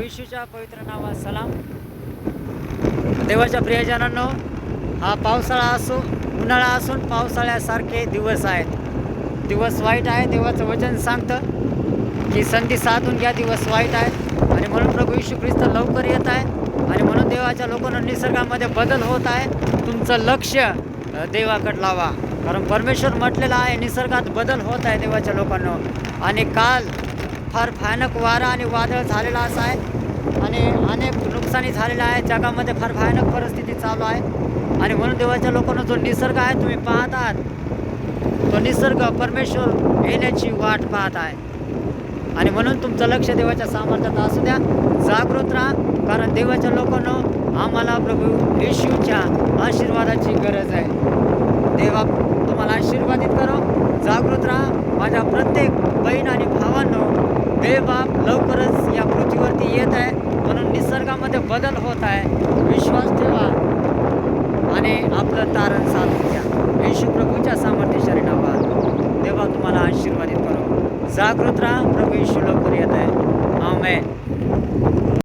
येशूच्या पवित्र नावात सलाम. देवाच्या प्रियजनांनो, हा पावसाळा असो उन्हाळा असून पावसाळ्यासारखे दिवस आहेत. दिवस वाईट आहे. देवाचं वचन सांगतं की संधी साधून घ्या, दिवस वाईट आहे. आणि म्हणून प्रभू येशू ख्रिस्त लवकर येत आहे. आणि म्हणून देवाच्या लोकांना निसर्गामध्ये बदल होत आहे. तुमचं लक्ष देवाकडे लावा, कारण परमेश्वर म्हटलेलं आहे निसर्गात बदल होत आहे देवाच्या लोकांना. आणि काल फार भयानक वारा आणि वादळ झालेला असं आहे आणि अनेक नुकसानी झालेलं आहे. जगामध्ये फार भयानक परिस्थिती चालू आहे. आणि म्हणून देवाच्या लोकांना जो निसर्ग आहे तुम्ही पाहत आहात, तो निसर्ग परमेश्वर येण्याची वाट पाहत आहे. आणि म्हणून तुमचं लक्ष देवाच्या सामर्थ्यात असू द्या. जागृत राहा, कारण देवाच्या लोकांना आम्हाला प्रभू येशूच्या आशीर्वादाची गरज आहे. देवा तुम्हाला आशीर्वादित करो. जागृत राहा माझ्या प्रत्येक बहीण आणि भावांनो. देवबाप लवकरच या पृथ्वीवरती येत आहे, म्हणून निसर्गामध्ये बदल होत आहे. विश्वास ठेवा आणि आपलं तारण साधून घ्या. येशू प्रभूच्या सामर्थ्यशाली नावात देवा तुम्हाला आशीर्वादित करो. जागृत राहा, प्रभू येशू लवकर येत आहे. आमेन.